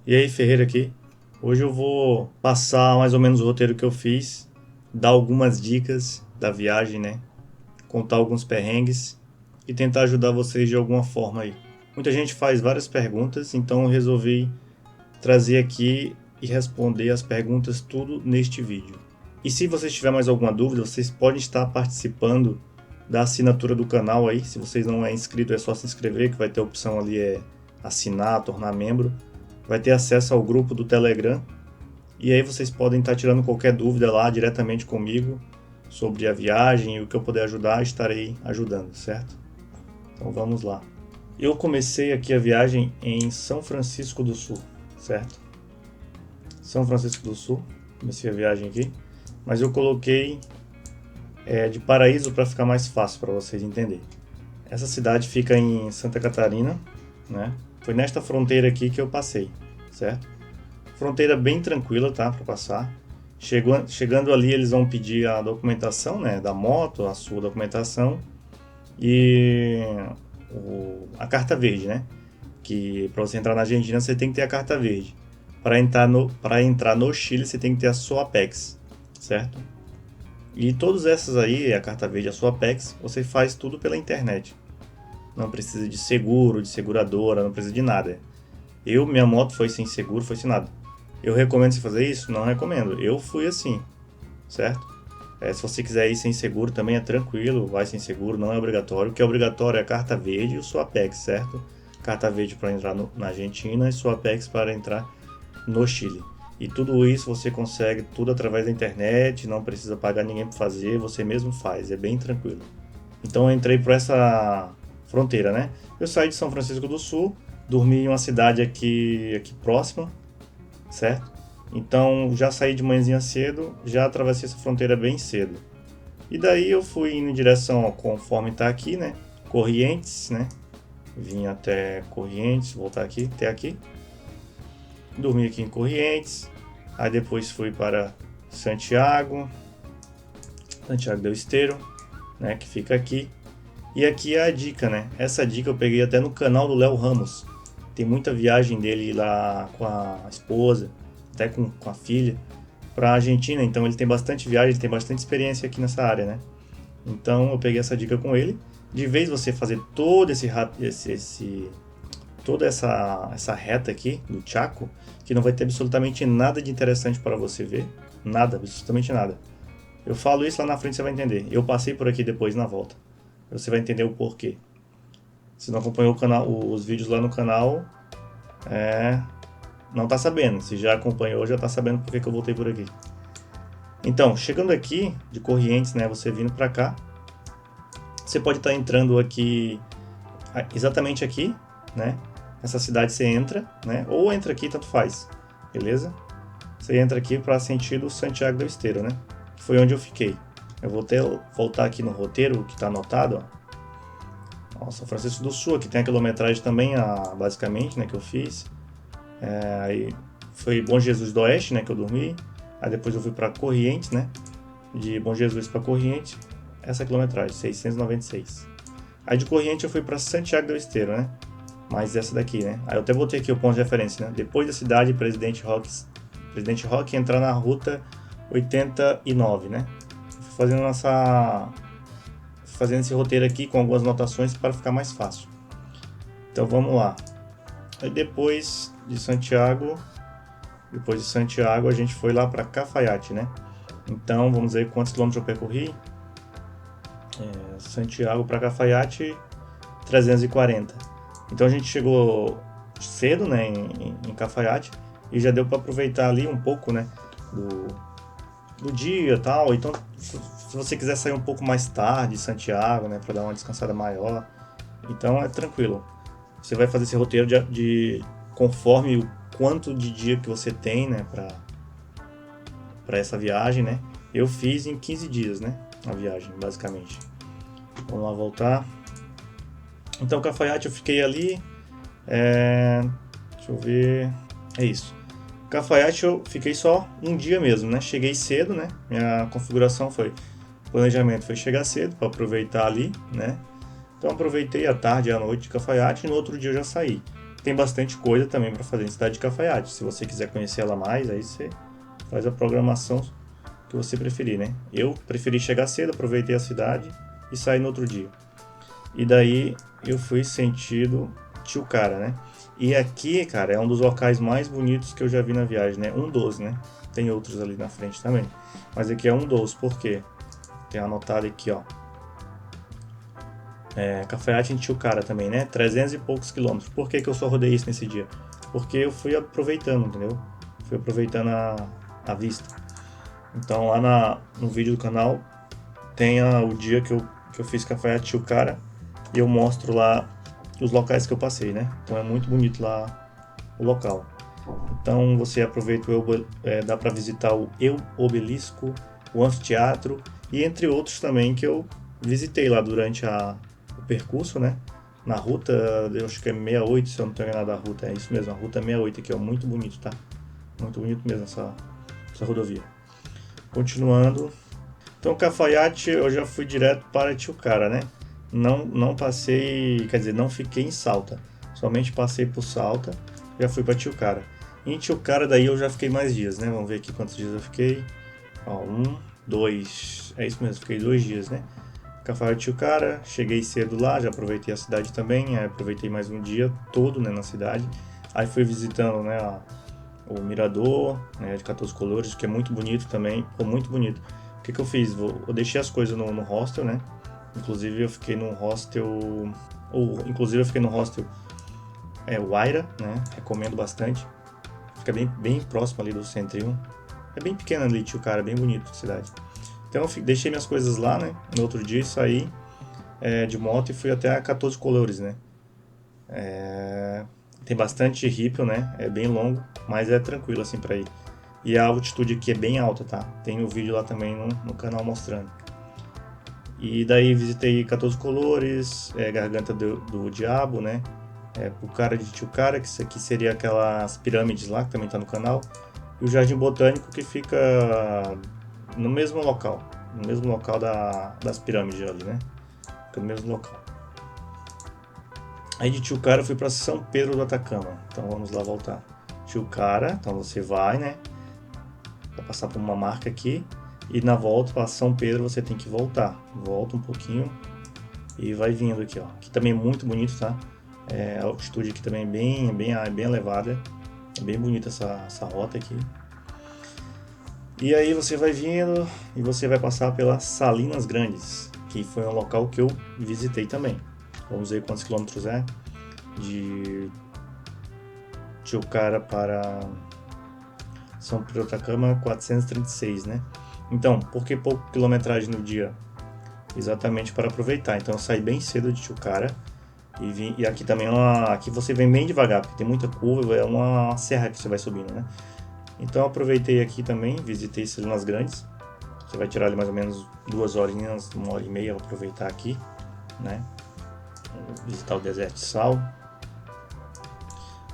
E aí, Ferreira aqui. Hoje eu vou passar mais ou menos o roteiro que eu fiz, dar algumas dicas da viagem, né? Contar alguns perrengues e tentar ajudar vocês de alguma forma aí. Muita gente faz várias perguntas, então eu resolvi trazer aqui e responder as perguntas tudo neste vídeo. E se vocês tiverem mais alguma dúvida, vocês podem estar participando da assinatura do canal aí. Se vocês não é inscrito, é só se inscrever, que vai ter a opção ali assinar, tornar membro. Vai ter acesso ao grupo do Telegram. E aí vocês podem estar tirando qualquer dúvida lá diretamente comigo sobre a viagem e o que eu puder ajudar, estarei ajudando, certo? Então vamos lá. Eu comecei aqui a viagem em São Francisco do Sul, certo? São Francisco do Sul, comecei a viagem aqui, mas eu coloquei de Paraíso para ficar mais fácil para vocês entenderem. Essa cidade fica em Santa Catarina, né? Foi nesta fronteira aqui que eu passei, certo? Fronteira bem tranquila, tá, para passar. Chegando ali, eles vão pedir a documentação, né, da moto, a sua documentação e a carta verde, né? Que para você entrar na Argentina você tem que ter a carta verde. Para entrar no Chile você tem que ter a sua Apex, certo? E todas essas aí, a carta verde e a sua Apex, você faz tudo pela internet. Não precisa de seguro, de seguradora, não precisa de nada. Minha moto foi sem seguro, foi sem nada. Eu recomendo você fazer isso? Não recomendo. Eu fui assim, certo? Se você quiser ir sem seguro também é tranquilo, vai sem seguro, não é obrigatório. O que é obrigatório é a carta verde e o sua Apex, certo? Carta verde para entrar na Argentina e sua Apex para entrar no Chile. E tudo isso você consegue tudo através da internet, não precisa pagar ninguém para fazer, você mesmo faz, é bem tranquilo. Então eu entrei por essa fronteira, né? Eu saí de São Francisco do Sul, dormi em uma cidade aqui próxima, certo? Então já saí de manhãzinha cedo, já atravessei essa fronteira bem cedo. E daí eu fui indo em direção, conforme está aqui, né? Corrientes, né? Vim até Corrientes, voltar aqui, até aqui. Dormi aqui em Corrientes, aí depois fui para Santiago del Esteiro, né? Que fica aqui. E aqui é a dica, né? Essa dica eu peguei até no canal do Léo Ramos. Tem muita viagem dele lá com a esposa, até com a filha, para a Argentina. Então ele tem bastante viagem, ele tem bastante experiência aqui nessa área, né? Então eu peguei essa dica com ele. De vez você fazer todo toda essa reta aqui do Chaco, que não vai ter absolutamente nada de interessante para você ver. Nada, absolutamente nada. Eu falo isso lá na frente, você vai entender. Eu passei por aqui depois na volta. Você vai entender o porquê. Se não acompanhou os vídeos lá no canal, não tá sabendo. Se já acompanhou, já tá sabendo por que eu voltei por aqui. Então, chegando aqui de Corrientes, né, você vindo para cá, você pode estar entrando aqui, exatamente aqui, né? Nessa cidade você entra, né? Ou entra aqui, tanto faz, beleza? Você entra aqui para sentido Santiago del Esteiro, né? Que foi onde eu fiquei. Eu vou voltar aqui no roteiro que está anotado, ó. São Francisco do Sul, aqui tem a quilometragem também, basicamente, né, que eu fiz. Aí foi Bom Jesus do Oeste, né, que eu dormi. Aí depois eu fui para Corrientes, né, de Bom Jesus para Corrientes, essa quilometragem, 696. Aí de Corrientes eu fui para Santiago del Esteiro, né, mais essa daqui, né. Aí eu até botei aqui o ponto de referência, né, depois da cidade Presidente Roque entrar na ruta 89, né. Fazendo esse roteiro aqui com algumas anotações para ficar mais fácil. Então vamos lá. Aí depois de Santiago a gente foi lá para Cafayate, né? Então vamos ver quantos quilômetros eu percorri. Santiago para Cafayate, 340. Então a gente chegou cedo, né, em Cafayate, e já deu para aproveitar ali um pouco, né, do dia e tal. Então se você quiser sair um pouco mais tarde de Santiago, né, para dar uma descansada maior, então é tranquilo. Você vai fazer esse roteiro conforme o quanto de dia que você tem, né, para essa viagem, né. Eu fiz em 15 dias, né, a viagem, basicamente. Vamos lá voltar. Então Cafayate eu fiquei ali, deixa eu ver, é isso. Cafayate eu fiquei só um dia mesmo, né? Cheguei cedo, né? Minha configuração planejamento foi chegar cedo para aproveitar ali, né? Então aproveitei a tarde e a noite de Cafayate e no outro dia eu já saí. tem bastante coisa também para fazer em Cidade de Cafayate. Se você quiser conhecer ela mais, aí você faz a programação que você preferir, né? Eu preferi chegar cedo, aproveitei a cidade e sair no outro dia. E daí eu fui sentido Tilcara, né? E aqui, cara, é um dos locais mais bonitos que eu já vi na viagem, né? Um dos, né? Tem outros ali na frente também. Mas aqui é um dos, por quê? Tem anotado aqui, ó. Cafayate em Tilcara também, né? 300 e poucos quilômetros. Por que que eu só rodei isso nesse dia? Porque eu fui aproveitando, entendeu? Fui aproveitando a vista. Então lá no vídeo do canal tem o dia que eu fiz Cafayate Tilcara e eu mostro lá os locais que eu passei, né? Então é muito bonito lá o local. Então você aproveita dá para visitar o Eu Obelisco, o anfiteatro e entre outros também que eu visitei lá durante o percurso, né? Na ruta, eu acho que é 68, se eu não estou enganado a ruta, é isso mesmo, a ruta 68 aqui, é muito bonito, tá? Muito bonito mesmo essa rodovia. Continuando, então Cafayate eu já fui direto para Tilcara, né? Não passei, quer dizer, não fiquei em Salta, somente passei por Salta, já fui para Tilcara. Em Tilcara daí eu já fiquei mais dias, né? Vamos ver aqui quantos dias eu fiquei. Ó, 1, 2, é isso mesmo, fiquei 2 dias, né? Cafayate Tilcara, cheguei cedo lá, já aproveitei a cidade também, aproveitei mais um dia todo, né, na cidade. Aí fui visitando, né, o Mirador, né, de 14 Colores, que é muito bonito também, ficou muito bonito. O que eu fiz? Eu deixei as coisas no hostel, né? Inclusive eu fiquei no hostel, Huayra, né? Recomendo bastante. Fica bem próximo ali do Centrinho. É bem pequeno ali, Tilcara, bem bonito a cidade. Então eu deixei minhas coisas lá, né? No outro dia saí de moto e fui até a 14 Colores, né? Tem bastante ripio, né? É bem longo, mas é tranquilo assim para ir. E a altitude aqui é bem alta, tá? Tem o vídeo lá também no canal mostrando. E daí visitei 14 Colores, Garganta do Diabo, né? Pucara de Tilcara, que isso aqui seria aquelas pirâmides lá, que também tá no canal. E o Jardim Botânico, que fica no mesmo local das pirâmides ali, né? Fica no mesmo local. Aí de Tilcara eu fui para São Pedro do Atacama. Então vamos lá voltar. Tilcara, então você vai, né? Vai passar por uma marca aqui. E na volta para São Pedro você tem que voltar. Volta um pouquinho e vai vindo aqui, ó. Aqui também é muito bonito, tá? A altitude aqui também é bem elevada. É bem bonita essa rota aqui. E aí você vai vindo e você vai passar pelas Salinas Grandes, que foi um local que eu visitei também. Vamos ver quantos quilômetros é de Tilcara para São Pedro do Atacama, 436, né? Então, por que pouca quilometragem no dia? Exatamente para aproveitar. Então eu saí bem cedo de Tilcara e aqui também aqui você vem bem devagar, porque tem muita curva, é uma serra que você vai subindo, né? Então eu aproveitei aqui também, visitei Salinas Grandes. Você vai tirar ali mais ou menos 2 horinhas, 1h30 para aproveitar aqui, né? Visitar o deserto de sal.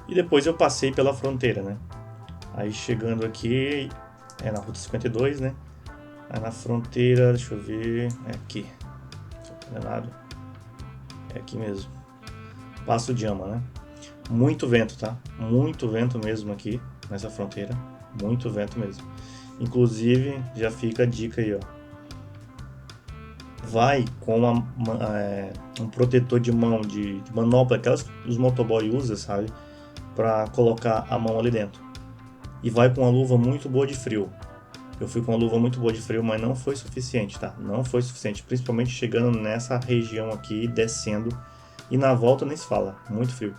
E depois eu passei pela fronteira, né? Aí chegando aqui, na Ruta 52, né? Aí na fronteira, deixa eu ver, é aqui. Não é nada. É aqui mesmo. Passo de Ama, né? Muito vento, tá? Muito vento mesmo aqui nessa fronteira. Muito vento mesmo. Inclusive, já fica a dica aí, ó. Vai com um protetor de mão, de manopla, aquelas que os motoboy usam, sabe? Pra colocar a mão ali dentro. E vai com uma luva muito boa de frio. Eu fui com uma luva muito boa de frio, mas não foi suficiente, tá? Não foi suficiente, principalmente chegando nessa região aqui, descendo. E na volta nem se fala, muito frio.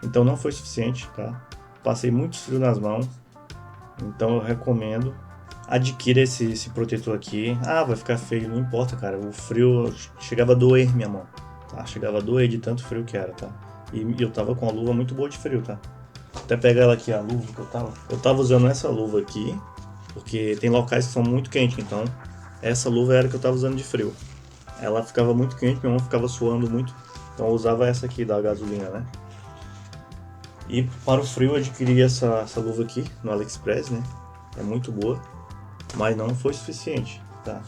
Então não foi suficiente, tá? Passei muito frio nas mãos. Então eu recomendo. Adquira esse protetor aqui. Ah, vai ficar feio, não importa, cara. O frio chegava a doer minha mão, tá? Chegava a doer de tanto frio que era, tá? E eu tava com a luva muito boa de frio, tá? Vou até pegar ela aqui, a luva que eu tava. Eu tava usando essa luva aqui, porque tem locais que são muito quentes, então essa luva era que eu tava usando de frio. Ela ficava muito quente, minha mão ficava suando muito, então eu usava essa aqui da gasolina, né? E para o frio eu adquiri essa luva aqui no AliExpress, né? É muito boa, mas não foi suficiente, tá?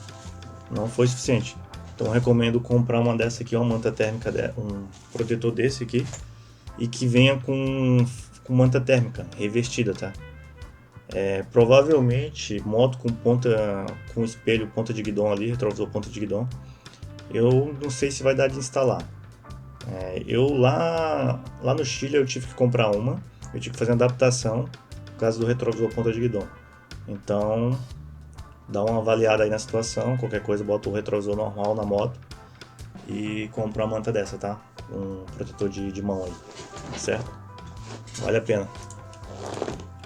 Não foi suficiente. Então eu recomendo comprar uma dessa aqui, uma manta térmica, um protetor desse aqui, e que venha com manta térmica revestida, tá? Provavelmente moto com espelho ponta de guidão ali, retrovisor ponta de guidão, eu não sei se vai dar de instalar. Eu lá no Chile eu tive que comprar eu tive que fazer uma adaptação por causa do retrovisor ponta de guidão. Então, dá uma avaliada aí na situação, qualquer coisa bota o retrovisor normal na moto e compra uma manta dessa, tá? Um protetor de mão aí, certo? Vale a pena.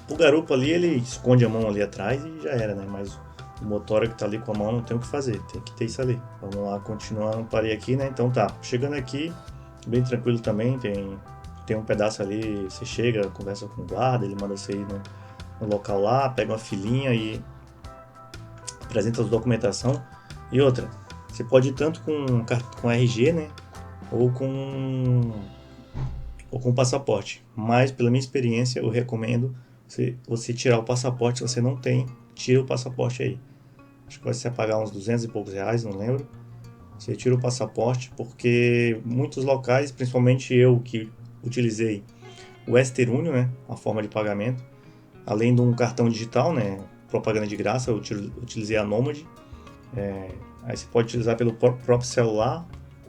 O garupa ali, ele esconde a mão ali atrás e já era, né? Mas o motora que tá ali com a mão não tem o que fazer, tem que ter isso ali. Vamos lá, continuando, parei aqui, né? Então tá, chegando aqui, bem tranquilo também, tem um pedaço ali, você chega, conversa com o guarda, ele manda você ir no local lá, pega uma filinha e apresenta a documentação. E outra, você pode ir tanto com RG, né? Ou com passaporte. Mas, pela minha experiência, eu recomendo você tirar o passaporte. Se você não tem, tira o passaporte aí. Acho que vai ser pagar uns 200 e poucos reais, não lembro. Você tira o passaporte, porque muitos locais, principalmente eu que utilizei o Western Union, né? A forma de pagamento, além de um cartão digital, né? Propaganda de graça, eu utilizei a Nomad. Aí você pode utilizar pelo próprio celular,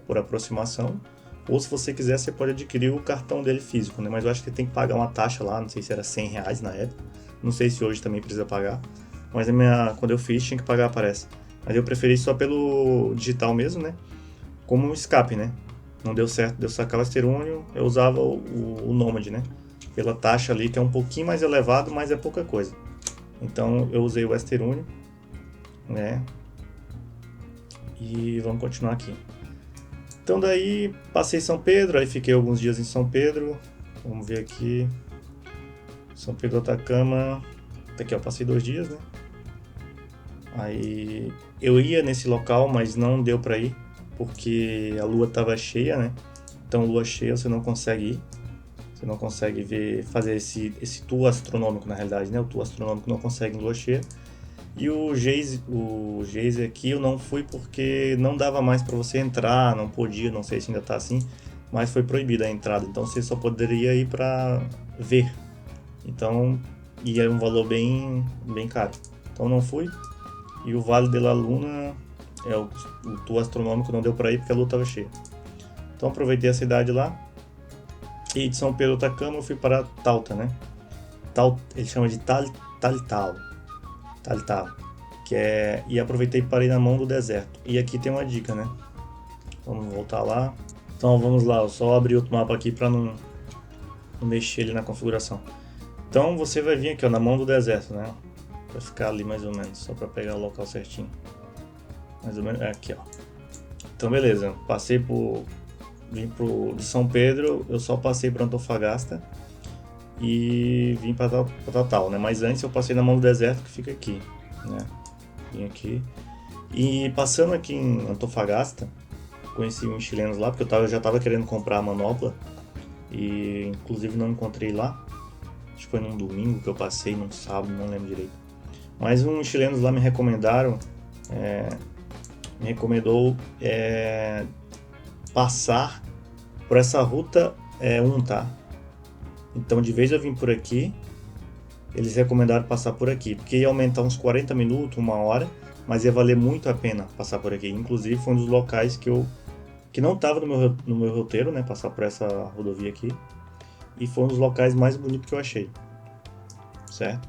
por aproximação, ou se você quiser, você pode adquirir o cartão dele físico, né? Mas eu acho que tem que pagar uma taxa lá, não sei se era 100 reais na época, não sei se hoje também precisa pagar, mas quando eu fiz tinha que pagar, parece. Mas eu preferi só pelo digital mesmo, né? Como um escape, né? Não deu certo, deu sacar o Western Union, eu usava o Nomad, né? Pela taxa ali, que é um pouquinho mais elevado, mas é pouca coisa. Então eu usei o Western Union, né? E vamos continuar aqui. Então daí passei São Pedro, aí fiquei alguns dias em São Pedro. Vamos ver aqui. São Pedro Atacama. Aqui eu passei 2 dias, né? Aí eu ia nesse local, mas não deu pra ir, porque a lua tava cheia, né? Então lua cheia você não consegue ir. Você não consegue fazer esse tour astronômico na realidade, né? O tour astronômico não consegue em lua cheia. E o Geise aqui eu não fui porque não dava mais para você entrar, não podia, não sei se ainda tá assim, mas foi proibida a entrada, então você só poderia ir para ver. Então, e era um valor bem caro. Então não fui. E o Vale de la Luna, o tour astronômico não deu para ir porque a lua estava cheia. Então aproveitei a cidade lá. E de São Pedro Atacama eu fui para Talta, né? Ele chama de Taltal, e aproveitei e parei na mão do deserto. E aqui tem uma dica, né? Vamos voltar lá. Então vamos lá, eu só abri outro mapa aqui para não mexer ele na configuração. Então você vai vir aqui, ó, na mão do deserto, né? Vai ficar ali mais ou menos, só para pegar o local certinho. Mais ou menos, aqui, ó. Então beleza, vim de São Pedro, eu só passei para Antofagasta e vim para Tatal, né? Mas antes eu passei na mão do deserto, que fica aqui, né? Vim aqui e passando aqui em Antofagasta, conheci uns chilenos lá, porque eu já estava querendo comprar a manopla e inclusive não encontrei lá. Acho que foi num domingo que eu passei, num sábado, não lembro direito. Mas uns chilenos lá me recomendou passar por essa ruta 1, tá? Então, de vez eu vim por aqui, eles recomendaram passar por aqui, porque ia aumentar uns 40 minutos, 1 hora, mas ia valer muito a pena passar por aqui. Inclusive, foi um dos locais que não estava no meu roteiro, né? Passar por essa rodovia aqui. E foi um dos locais mais bonitos que eu achei, certo?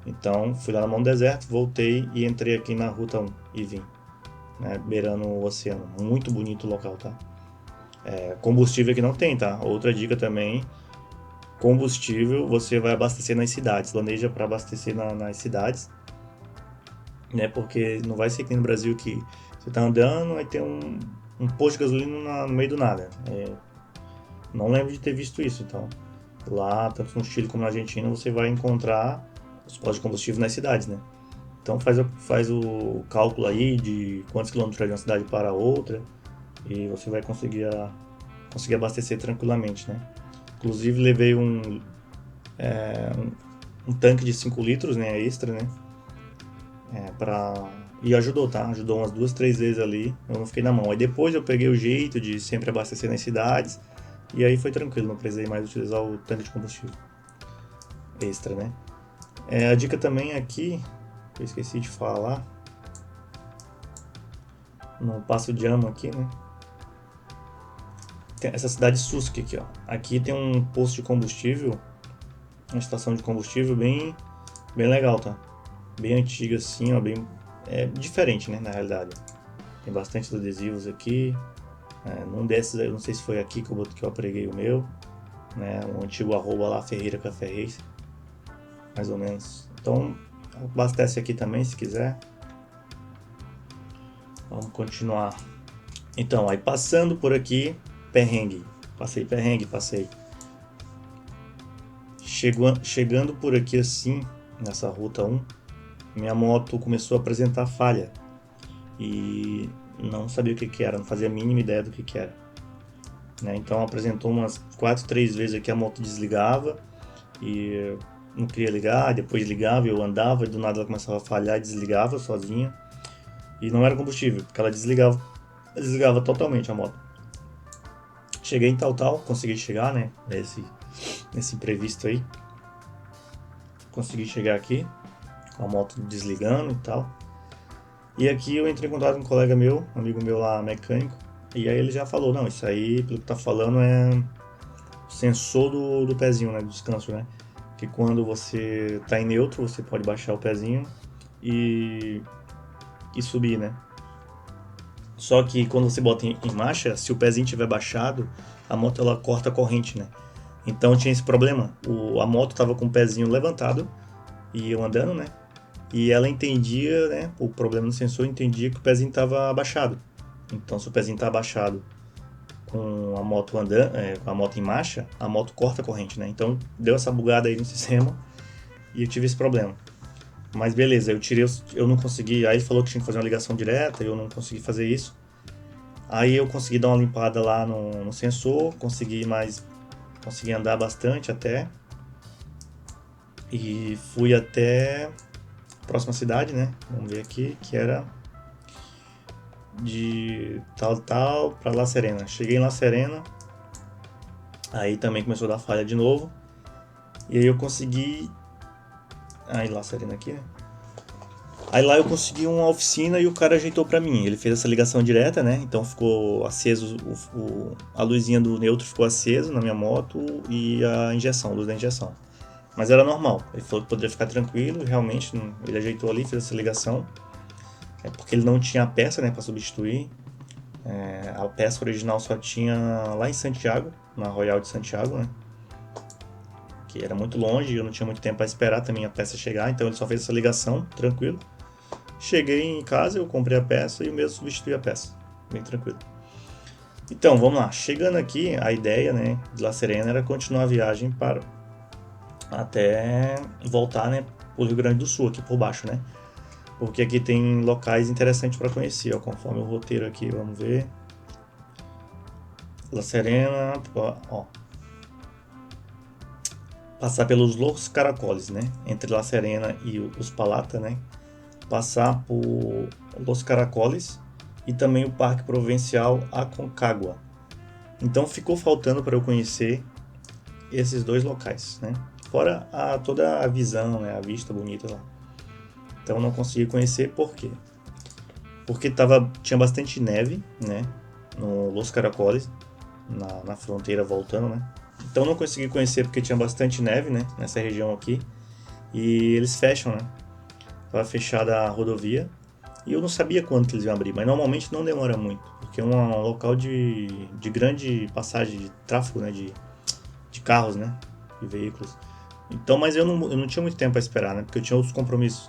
Então, fui lá na mão do deserto, voltei e entrei aqui na ruta 1 e vim, né? Beirando o oceano. Muito bonito o local, tá? Combustível aqui não tem, tá? Outra dica também, combustível você vai abastecer nas cidades, planeja para abastecer nas cidades, né? Porque não vai ser aqui no Brasil que você tá andando, aí tem um posto de gasolina no meio do nada. Não lembro de ter visto isso, então lá, tanto no Chile como na Argentina, você vai encontrar os postos de combustível nas cidades, né? Então faz o cálculo aí de quantos quilômetros é de uma cidade para outra e você vai conseguir abastecer tranquilamente, né? Inclusive levei um tanque de 5 litros, né, extra, né? E ajudou, tá? Ajudou umas 2, 3 vezes ali, eu não fiquei na mão. Aí depois eu peguei o jeito de sempre abastecer nas cidades, E aí foi tranquilo, não precisei mais utilizar o tanque de combustível extra, né? A dica também aqui, eu esqueci de falar, no Passo de Ama aqui, né? Tem essa cidade Susque aqui, ó. Aqui tem um posto de combustível, uma estação de combustível bem legal, tá? Bem antiga assim, ó, bem diferente, né, na realidade. Tem bastante adesivos aqui. Num desses, eu não sei se foi aqui que eu preguei o meu, né? Um antigo arroba lá, Ferreira Café Reis, mais ou menos. Então, abastece aqui também se quiser. Vamos continuar. Então, aí passando por aqui, perrengue. Passei. Chegando por aqui assim, nessa ruta 1, minha moto começou a apresentar falha. E não sabia o que era, não fazia a mínima ideia do que era. Né? Então apresentou umas 4, 3 vezes aqui a moto desligava e não queria ligar, depois ligava, eu andava e do nada ela começava a falhar e desligava sozinha. E não era combustível, porque ela desligava totalmente a moto. Cheguei em tal, consegui chegar, né, nesse imprevisto aí. Consegui chegar aqui, com a moto desligando e tal. E aqui eu entrei em contato com um colega meu, amigo meu lá, mecânico, e aí ele já falou, não, isso aí, pelo que tá falando, é o sensor do pezinho, né, do descanso, né? Que quando você tá em neutro, você pode baixar o pezinho e subir, né? Só que quando você bota em marcha, se o pezinho tiver baixado, a moto ela corta a corrente, né? Então tinha esse problema. A moto tava com o pezinho levantado e eu andando, né? E ela entendia, né? O problema no sensor entendia que o pezinho estava abaixado. Então, se o pezinho está abaixado com a moto andando, com a moto em marcha, a moto corta a corrente, né? Então, deu essa bugada aí no sistema e eu tive esse problema. Mas beleza, eu não consegui. Aí ele falou que tinha que fazer uma ligação direta, eu não consegui fazer isso. Aí eu consegui dar uma limpada lá no sensor, consegui andar bastante até. E fui até próxima cidade, né? Vamos ver aqui, que era de tal para La Serena. Cheguei em La Serena, aí também começou a dar falha de novo. E aí eu consegui. Aí La Serena aqui, né? Aí lá eu consegui uma oficina e o cara ajeitou pra mim. Ele fez essa ligação direta, né? Então ficou aceso, a luzinha do neutro ficou acesa na minha moto e a luz da injeção. Mas era normal. Ele falou que poderia ficar tranquilo, realmente ele ajeitou ali, fez essa ligação. Porque ele não tinha a peça, né, para substituir. A peça original só tinha lá em Santiago, na Royal de Santiago, né? Que era muito longe e eu não tinha muito tempo para esperar também a peça chegar, então ele só fez essa ligação, tranquilo. Cheguei em casa, eu comprei a peça e o mesmo substituí a peça, bem tranquilo. Então, vamos lá. Chegando aqui, a ideia, né, de La Serena era continuar a viagem até voltar, né, pro Rio Grande do Sul, aqui por baixo, né? Porque aqui tem locais interessantes para conhecer, ó, conforme o roteiro aqui, vamos ver. La Serena, ó. Passar pelos Los Caracoles, né? Entre La Serena e os Palata, né? Passar por Los Caracoles e também o Parque Provincial Aconcagua. Então ficou faltando para eu conhecer esses dois locais, né? Fora toda a visão, né? A vista bonita lá. Então não consegui conhecer, por quê? Porque tinha bastante neve, né? No Los Caracoles, na fronteira voltando, né? Então não consegui conhecer porque tinha bastante neve, né? Nessa região aqui. E eles fecham, né? Estava fechada a rodovia. E eu não sabia quando que eles iam abrir, mas normalmente não demora muito. Porque é um local de grande passagem de tráfego, né? De carros, né? De veículos. Então, mas eu não tinha muito tempo para esperar, né? Porque eu tinha outros compromissos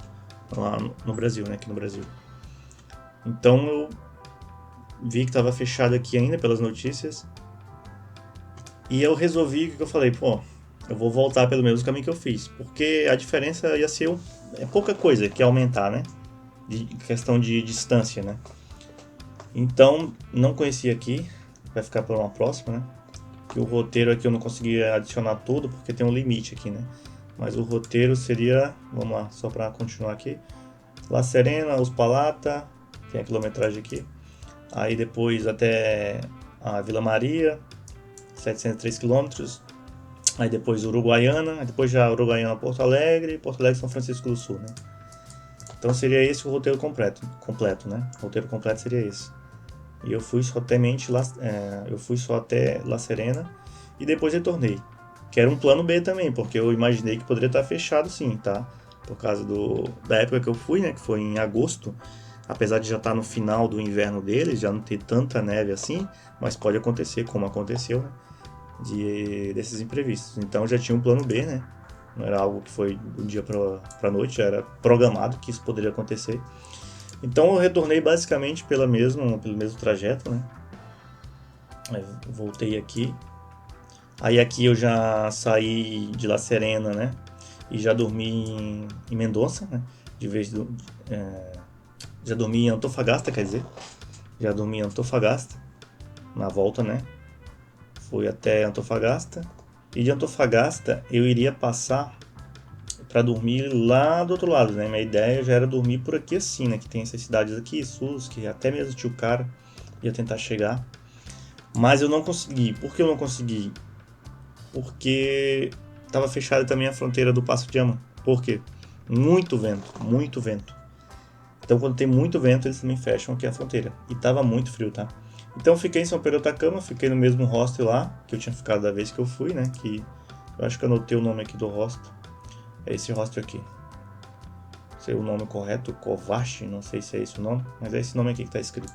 lá no Brasil, né? Aqui no Brasil. Então eu vi que estava fechado aqui ainda pelas notícias. E eu resolvi o que eu falei, pô, eu vou voltar pelo mesmo caminho que eu fiz. Porque a diferença ia ser pouca coisa que ia aumentar, né? De questão de distância, né? Então, não conhecia aqui. Vai ficar para uma próxima, né? Que o roteiro aqui eu não consegui adicionar tudo porque tem um limite aqui, né? Mas o roteiro seria, vamos lá, só para continuar aqui. La Serena, Os Palata, tem a quilometragem aqui. Aí depois até a Vila Maria, 703 quilômetros. Aí depois Uruguaiana, aí depois já Uruguaiana Porto Alegre, Porto Alegre São Francisco do Sul, né? Então seria esse o roteiro completo, né? O roteiro completo seria esse. E eu fui só até La Serena e depois retornei. Que era um plano B também, porque eu imaginei que poderia estar fechado sim, tá? Por causa da época que eu fui, né? Que foi em agosto. Apesar de já estar no final do inverno deles, já não ter tanta neve assim, mas pode acontecer, como aconteceu, né? Desses imprevistos. Então já tinha um plano B, né? Não era algo que foi do dia para noite, já era programado que isso poderia acontecer. Então eu retornei basicamente pelo mesmo trajeto, né? Voltei aqui. Aí aqui eu já saí de La Serena, né? E já dormi em Mendonça, né? Já dormi em Antofagasta, quer dizer. Já dormi em Antofagasta, na volta, né? Fui até Antofagasta. E de Antofagasta eu iria passar para dormir lá do outro lado, né? Minha ideia já era dormir por aqui assim, né? Que tem essas cidades aqui, SUS, que até mesmo Tilcara ia tentar chegar. Mas eu não consegui. Por que eu não consegui? Porque estava fechada também a fronteira do Passo de Ama. Por quê? Muito vento, muito vento. Então quando tem muito vento eles também fecham aqui a fronteira. E tava muito frio, tá? Então eu fiquei em São Pedro do Atacama, fiquei no mesmo hostel lá, que eu tinha ficado da vez que eu fui, né? Que eu acho que eu anotei o nome aqui do hostel. É esse hostel aqui. Não sei o nome correto, Kovashi, não sei se é esse o nome, mas é esse nome aqui que tá escrito.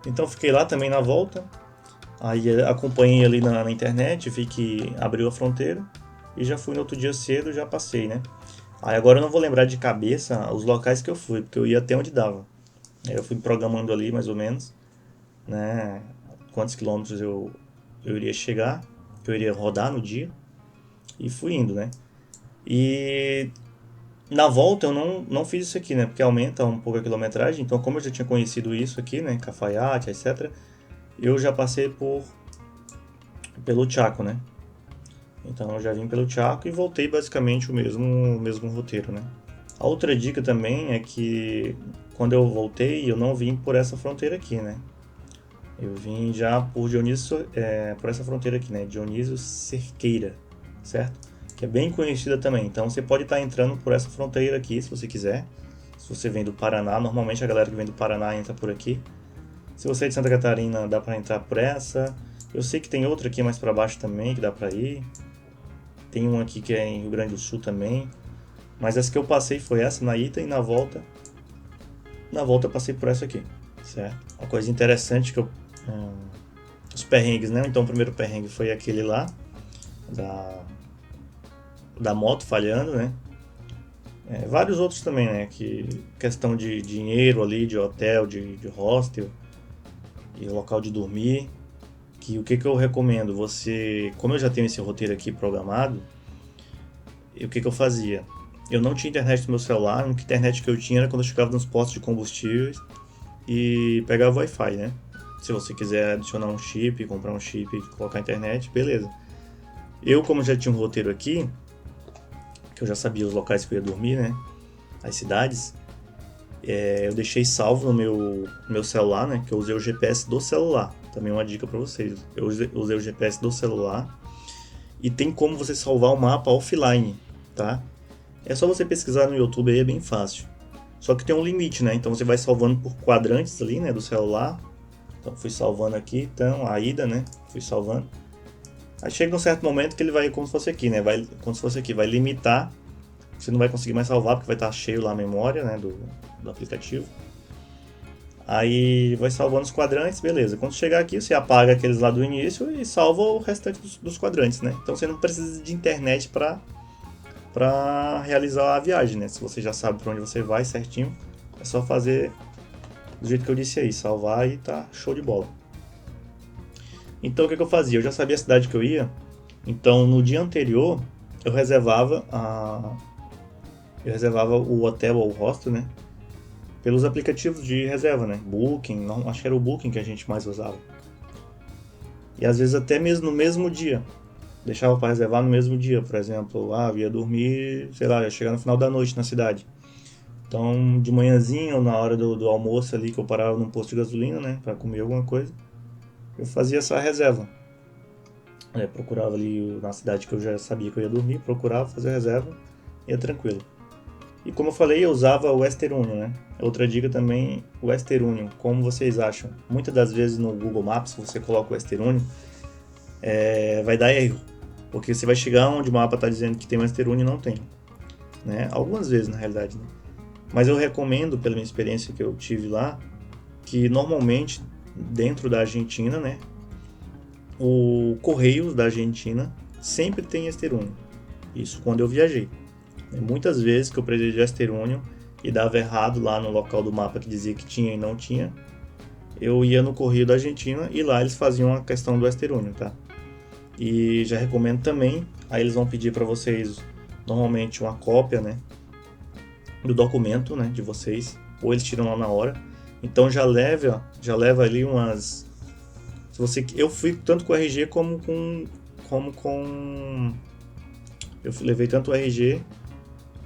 Então fiquei lá também na volta. Aí acompanhei ali na internet, vi que abriu a fronteira e já fui no outro dia cedo, já passei, né? Aí agora eu não vou lembrar de cabeça os locais que eu fui, porque eu ia até onde dava. Aí eu fui programando ali mais ou menos, né? Quantos quilômetros eu iria chegar, que eu iria rodar no dia. E fui indo, né? E na volta eu não fiz isso aqui, né? Porque aumenta um pouco a quilometragem. Então, como eu já tinha conhecido isso aqui, né? Cafayate, etc. Eu já passei pelo Chaco, né? Então eu já vim pelo Chaco e voltei basicamente o mesmo roteiro, né? A outra dica também é que quando eu voltei eu não vim por essa fronteira aqui, né? Eu vim já por Dionísio, por essa fronteira aqui, né? Dionísio Cerqueira, certo? Que é bem conhecida também. Então você pode estar entrando por essa fronteira aqui, se você quiser. Se você vem do Paraná, normalmente a galera que vem do Paraná entra por aqui. Se você é de Santa Catarina, dá pra entrar por essa. Eu sei que tem outra aqui mais pra baixo também que dá pra ir. Tem uma aqui que é em Rio Grande do Sul também. Mas essa que eu passei foi essa na ida e na volta. Na volta eu passei por essa aqui, certo? Uma coisa interessante que os perrengues, né? Então o primeiro perrengue foi aquele lá da moto falhando, né? Vários outros também, né? Que questão de dinheiro ali, de hotel, de hostel e local de dormir. Que o que eu recomendo? Como eu já tenho esse roteiro aqui programado, o que eu fazia? Eu não tinha internet no meu celular, a única internet que eu tinha era quando eu chegava nos postos de combustíveis e pegava Wi-Fi, né? Se você quiser adicionar um chip, comprar um chip e colocar a internet, beleza. Eu, como já tinha um roteiro aqui, que eu já sabia os locais que eu ia dormir, né? As cidades, eu deixei salvo no meu celular, né? Que eu usei o GPS do celular. Também uma dica para vocês. Eu usei o GPS do celular e tem como você salvar o mapa offline, tá? É só você pesquisar no YouTube aí, é bem fácil. Só que tem um limite, né? Então você vai salvando por quadrantes ali, né? Do celular. Então fui salvando aqui, então a ida, né? Fui salvando. Aí chega um certo momento que ele vai como se fosse aqui, né? Como se fosse aqui, vai limitar. Você não vai conseguir mais salvar porque vai estar cheio lá a memória, né? Do aplicativo. Aí vai salvando os quadrantes, beleza. Quando chegar aqui, você apaga aqueles lá do início e salva o restante dos quadrantes, né? Então você não precisa de internet para realizar a viagem, né? Se você já sabe para onde você vai certinho, é só fazer do jeito que eu disse aí, salvar e tá show de bola. Então o que eu fazia? Eu já sabia a cidade que eu ia, então no dia anterior eu reservava o hotel ou o hostel, né? Pelos aplicativos de reserva, né? Booking, não, acho que era o Booking que a gente mais usava. E às vezes até mesmo no mesmo dia. Deixava para reservar no mesmo dia, por exemplo. Eu ia dormir, sei lá, ia chegar no final da noite na cidade. Então, de manhãzinha ou na hora do almoço ali, que eu parava num posto de gasolina, né? Pra comer alguma coisa. eu fazia essa reserva. Procurava ali na cidade que eu já sabia que eu ia dormir, procurava fazer a reserva, ia tranquilo. E como eu falei, eu usava o Western Union, né? Outra dica também, o Western Union, como vocês acham? Muitas das vezes no Google Maps, se você coloca o Western Union, vai dar erro. Porque você vai chegar onde o mapa está dizendo que tem Western Union e não tem. Né? Algumas vezes, na realidade. Né? Mas eu recomendo, pela minha experiência que eu tive lá, que normalmente, dentro da Argentina, né? O Correios da Argentina sempre tem Western Union. Isso quando eu viajei. Muitas vezes que eu precisei de Western Union e dava errado lá no local do mapa que dizia que tinha e não tinha, eu ia no Correio da Argentina e lá eles faziam a questão do Western Union, tá? E já recomendo também, aí eles vão pedir para vocês normalmente uma cópia, né, do documento, né, de vocês, ou eles tiram lá na hora. Então já leva ali umas, se você, eu fui tanto com o RG como com eu levei tanto o RG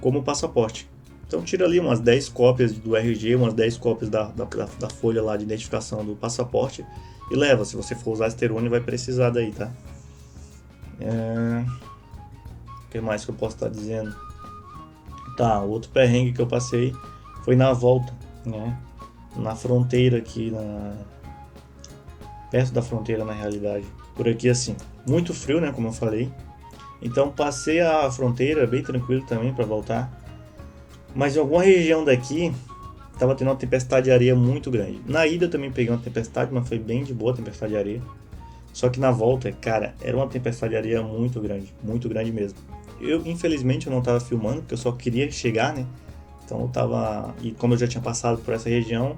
como o passaporte. Então tira ali umas 10 cópias do RG, umas 10 cópias da folha lá de identificação do passaporte e leva. Se você for usar Western Union, vai precisar daí, tá? O que mais que eu posso estar dizendo? Tá, outro perrengue que eu passei foi na volta, né? Na fronteira aqui, perto da fronteira na realidade. Por aqui assim, muito frio, né? Como eu falei. Então passei a fronteira bem tranquilo também para voltar. Mas em alguma região daqui estava tendo uma tempestade de areia muito grande. Na ida eu também peguei uma tempestade, mas foi bem de boa a tempestade de areia. Só que na volta, cara, era uma tempestade de areia muito grande mesmo. Infelizmente eu não estava filmando, porque eu só queria chegar, né? Então eu tava, e como eu já tinha passado por essa região,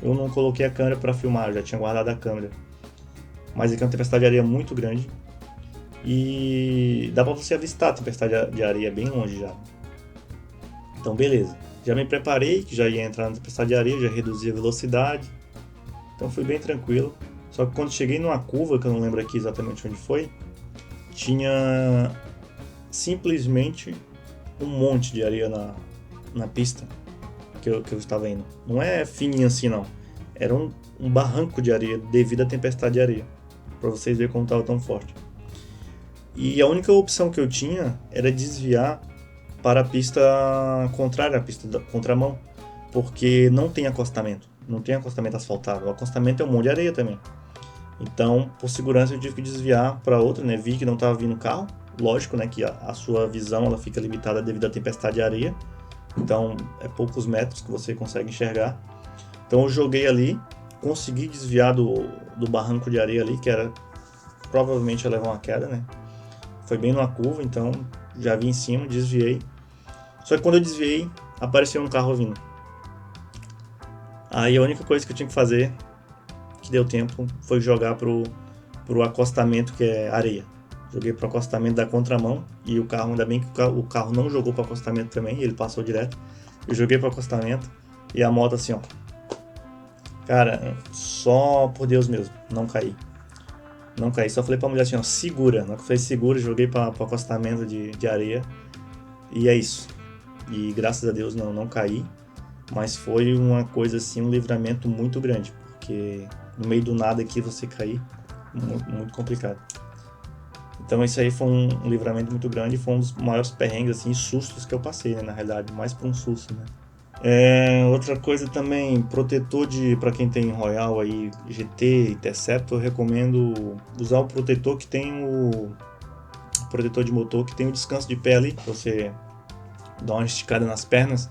eu não coloquei a câmera para filmar, eu já tinha guardado a câmera. Mas aqui é uma tempestade de areia muito grande. E dá pra você avistar a tempestade de areia bem longe já. Então beleza, já me preparei que já ia entrar na tempestade de areia, já reduzi a velocidade. Então fui bem tranquilo. Só que quando cheguei numa curva, que eu não lembro aqui exatamente onde foi, tinha simplesmente um monte de areia na pista que eu estava indo. Não é fininho assim não, era um barranco de areia devido à tempestade de areia. Pra vocês verem como estava tão forte. E a única opção que eu tinha era desviar para a pista contrária, a pista da contramão, porque não tem acostamento asfaltado. O acostamento é um monte de areia também. Então, por segurança, eu tive que desviar para outra, né? Vi que não estava vindo carro. Lógico, né? Que a sua visão ela fica limitada devido à tempestade de areia. Então, é poucos metros que você consegue enxergar. Então, eu joguei ali, consegui desviar do barranco de areia ali, que era provavelmente ia levar uma queda, né? Foi bem numa curva, então já vi em cima, desviei. Só que quando eu desviei, apareceu um carro vindo. Aí a única coisa que eu tinha que fazer, que deu tempo, foi jogar pro acostamento, que é areia. Joguei pro acostamento da contramão e o carro, ainda bem que o carro não jogou pro acostamento também, ele passou direto. Eu joguei pro acostamento e a moto assim, ó. Cara, só por Deus mesmo, não caí. Não caí, só falei pra mulher assim, ó, segura. Na hora que eu falei segura, joguei pro acostamento de areia. E é isso. E graças a Deus não caí. Mas foi uma coisa assim, um livramento muito grande. Porque no meio do nada aqui você cair, muito, muito complicado. Então isso aí foi um livramento muito grande. Foi um dos maiores perrengues, assim, sustos que eu passei, né? Na realidade, mais por um susto, né? Outra coisa também, protetor para quem tem Royal aí, GT, Interceptor, eu recomendo usar o protetor que tem o protetor de motor que tem o descanso de pé ali, pra você dar uma esticada nas pernas,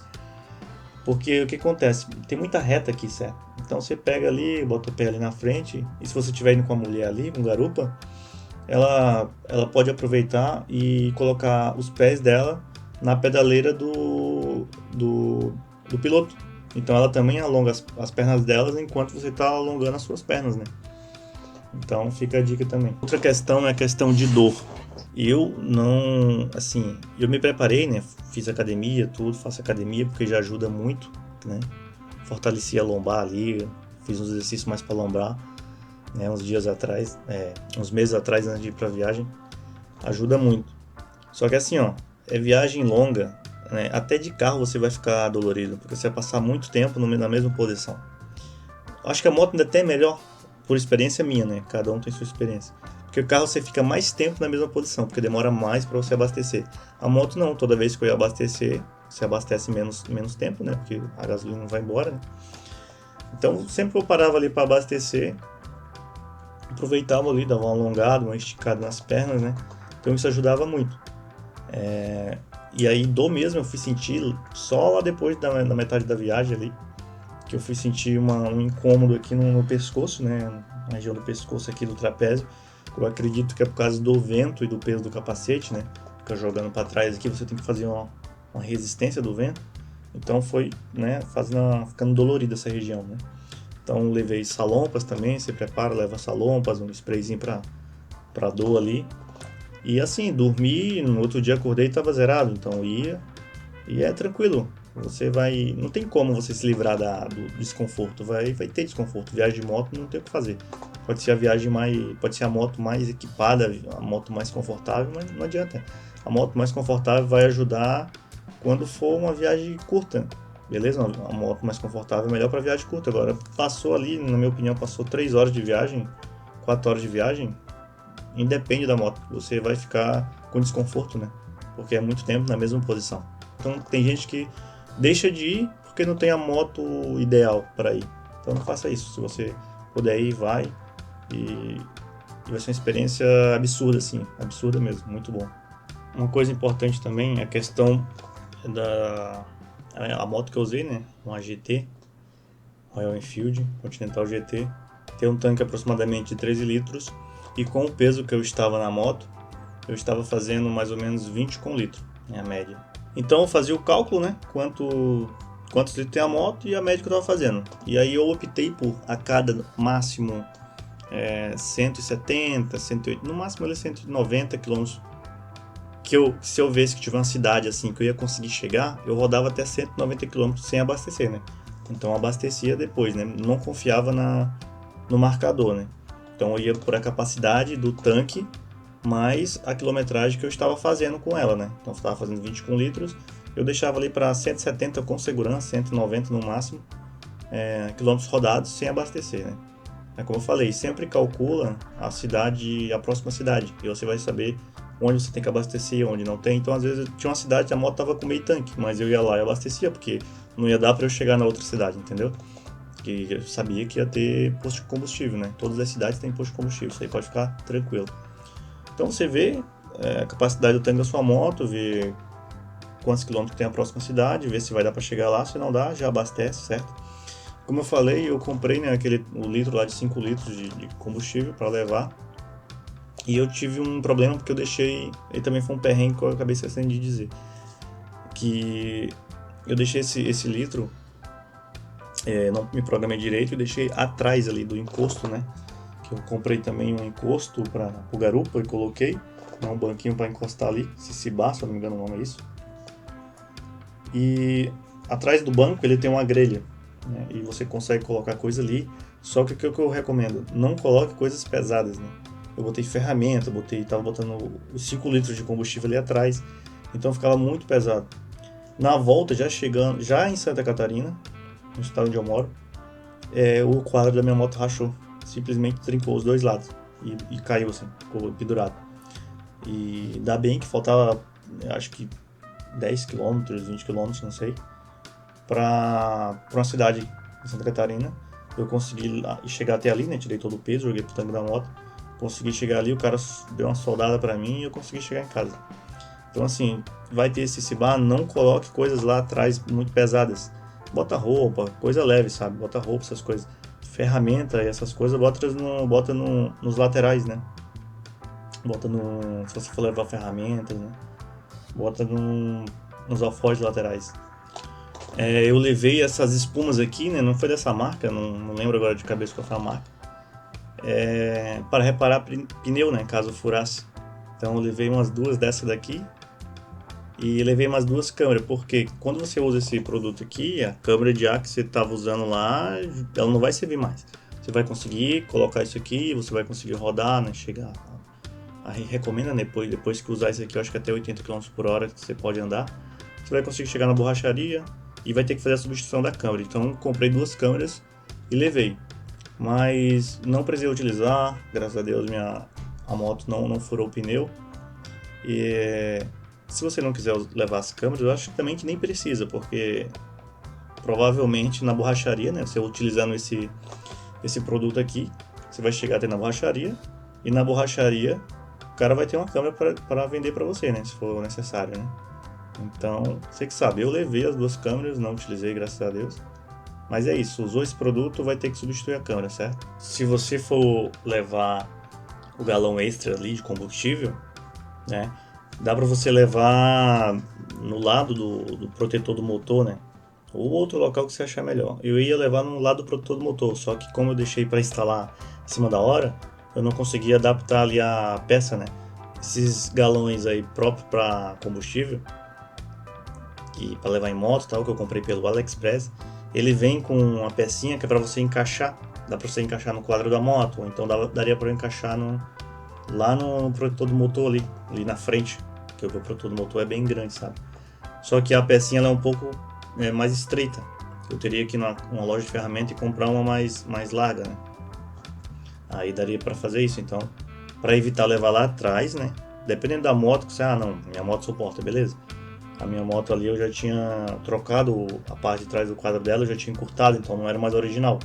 porque o que acontece? Tem muita reta aqui, certo? Então você pega ali, bota o pé ali na frente, e se você estiver indo com a mulher ali, com garupa, ela pode aproveitar e colocar os pés dela na pedaleira do piloto. Então ela também alonga as pernas delas enquanto você está alongando as suas pernas, né? Então fica a dica também. Outra questão é a questão de dor. Eu não, assim, eu me preparei, né? Fiz academia, faço academia porque já ajuda muito, né? Fortaleci a lombar ali, fiz uns exercícios mais para lombar, né? Uns meses atrás antes de ir para viagem, ajuda muito. Só que assim, ó, é viagem longa, né? Até de carro você vai ficar dolorido, porque você vai passar muito tempo na mesma posição. Acho que a moto ainda até é melhor, por experiência minha, né? Cada um tem sua experiência. Porque o carro você fica mais tempo na mesma posição, porque demora mais para você abastecer. A moto não, toda vez que eu ia abastecer, você abastece menos tempo, né? Porque a gasolina não vai embora, né? Então sempre que eu parava ali para abastecer, aproveitava ali, dava uma alongada, uma esticada nas pernas, né? Então isso ajudava muito. E aí dor mesmo eu fui sentir só lá depois da metade da viagem ali, que eu fui sentir um incômodo aqui no pescoço, né? Na região do pescoço aqui do trapézio. Eu acredito que é por causa do vento e do peso do capacete, né? Fica jogando para trás aqui, você tem que fazer uma resistência do vento. Então foi, né, ficando dolorida essa região, né? Então levei salompas também, você prepara, leva salompas, um sprayzinho pra dor ali. E assim, dormi, no outro dia acordei e estava zerado, então ia. E é tranquilo, você vai. Não tem como você se livrar do desconforto, vai ter desconforto. Viagem de moto não tem o que fazer. Pode ser a viagem pode ser a moto mais equipada, a moto mais confortável, mas não adianta. A moto mais confortável vai ajudar quando for uma viagem curta, beleza? A moto mais confortável é melhor para viagem curta. Agora, passou ali, na minha opinião, passou 3 horas de viagem, 4 horas de viagem, independe da moto, você vai ficar com desconforto, né? Porque é muito tempo na mesma posição. Então, tem gente que deixa de ir porque não tem a moto ideal para ir. Então, não faça isso. Se você puder ir, vai. E vai ser uma experiência absurda, assim, absurda mesmo, muito bom. Uma coisa importante também é a questão a moto que eu usei, né, uma GT, Royal Enfield, Continental GT, tem um tanque aproximadamente de 13 litros e com o peso que eu estava na moto, eu estava fazendo mais ou menos 20 com litro, né, a média. Então eu fazia o cálculo, né, quantos litros tem a moto e a média que eu estava fazendo. E aí eu optei por a cada máximo 170, 180, no máximo ele 190 km. Se eu visse que tivesse uma cidade assim que eu ia conseguir chegar, eu rodava até 190 km sem abastecer, né? Então abastecia depois, né? Não confiava no marcador, né? Então eu ia por a capacidade do tanque mais a quilometragem que eu estava fazendo com ela, né? Então eu estava fazendo 20 com litros, eu deixava ali para 170 com segurança, 190 no máximo, quilômetros rodados sem abastecer, né? Como eu falei, sempre calcula a próxima cidade, e você vai saber onde você tem que abastecer, onde não tem. Então, às vezes, tinha uma cidade que a moto tava com meio tanque, mas eu ia lá e abastecia, porque não ia dar para eu chegar na outra cidade, entendeu? Porque eu sabia que ia ter posto de combustível, né? Todas as cidades têm posto de combustível, isso aí pode ficar tranquilo. Então, você vê a capacidade do tanque da sua moto, vê quantos quilômetros tem a próxima cidade, vê se vai dar para chegar lá, se não dá, já abastece, certo? Como eu falei, eu comprei, né, o litro lá de 5 litros de combustível para levar. E eu tive um problema porque eu deixei, ele também foi um perrengue que eu acabei esquecendo de dizer, que eu deixei esse litro, não me programei direito, eu deixei atrás ali do encosto, né, que eu comprei também um encosto para o garupa e coloquei, um banquinho para encostar ali, Cicibar, se eu não me engano o nome é isso. E atrás do banco ele tem uma grelha, né, e você consegue colocar coisa ali, só que o que eu recomendo, não coloque coisas pesadas, né. Eu botei ferramenta, tava botando os 5 litros de combustível ali atrás, então ficava muito pesado. Na volta, já em Santa Catarina, no estado onde eu moro, o quadro da minha moto rachou, simplesmente trincou os dois lados e caiu assim, ficou pendurado. E ainda bem que faltava, acho que 10 km, 20 km, não sei, para uma cidade em Santa Catarina. Eu consegui chegar até ali, né? Tirei todo o peso, joguei pro tanque da moto. Consegui chegar ali, o cara deu uma soldada pra mim e eu consegui chegar em casa. Então assim, vai ter esse Cicibar, não coloque coisas lá atrás muito pesadas. Bota roupa, coisa leve, sabe? Bota roupa, essas coisas. Ferramenta e essas coisas, bota nos laterais, né? Se você for levar ferramentas, né? Bota nos alforjes laterais. Eu levei essas espumas aqui, né? Não foi dessa marca, não lembro agora de cabeça qual foi a marca. Para reparar pneu, né, caso furasse. Então eu levei umas 2 dessa daqui e levei umas 2 câmeras, porque quando você usa esse produto aqui, a câmera de ar que você estava usando lá, ela não vai servir mais. Você vai conseguir colocar isso aqui, você vai conseguir rodar, né, chegar. Recomenda, né, depois que usar isso aqui, eu acho que até 80 km por hora que você pode andar. Você vai conseguir chegar na borracharia e vai ter que fazer a substituição da câmera. Então comprei 2 câmeras e levei. mas não precisei utilizar, graças a Deus a moto não furou o pneu. E se você não quiser levar as câmeras, eu acho também que nem precisa, porque provavelmente na borracharia, né, você utilizando esse produto aqui, você vai chegar até na borracharia, e na borracharia o cara vai ter uma câmera para vender para você, né, se for necessário, né. Então, você que sabe, eu levei as duas câmeras, não utilizei, graças a Deus. Mas é isso, usou esse produto, vai ter que substituir a câmera, certo? Se você for levar o galão extra ali de combustível, né, dá para você levar no lado do protetor do motor, né, ou outro local que você achar melhor. Eu ia levar no lado do protetor do motor, só que como eu deixei para instalar em cima da hora, eu não consegui adaptar ali a peça, né. Esses galões aí próprios para combustível, que para levar em moto, tal, que eu comprei pelo AliExpress, ele vem com uma pecinha que é para você encaixar. Dá para você encaixar no quadro da moto, ou então daria para eu encaixar lá no protetor do motor ali na frente, porque o protetor do motor é bem grande, sabe? Só que a pecinha ela é um pouco mais estreita. Eu teria que ir numa loja de ferramenta e comprar uma mais larga, né? Aí daria para fazer isso, então, para evitar levar lá atrás, né? Dependendo da moto, que você, não, minha moto suporta, beleza? A minha moto ali eu já tinha trocado a parte de trás do quadro dela, eu já tinha encurtado, então não era mais original.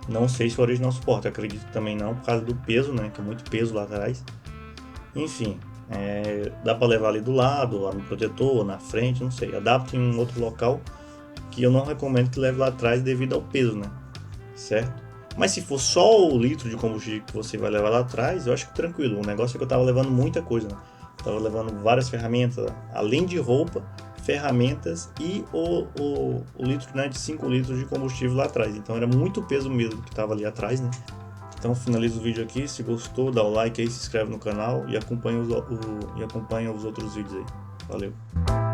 Não sei se o original suporta, eu acredito que também não, por causa do peso, né? Que é muito peso lá atrás. Enfim, dá para levar ali do lado, lá no protetor, na frente, não sei. Adapte em um outro local, que eu não recomendo que leve lá atrás devido ao peso, né? Certo? Mas se for só o litro de combustível que você vai levar lá atrás, eu acho que tranquilo. O negócio é que eu tava levando muita coisa, né? Tava levando várias ferramentas, além de roupa, ferramentas e o litro, né, de 5 litros de combustível lá atrás. Então era muito peso mesmo que tava ali atrás, né? Então finalizo o vídeo aqui. Se gostou, dá o like aí, se inscreve no canal e acompanha os outros vídeos aí. Valeu!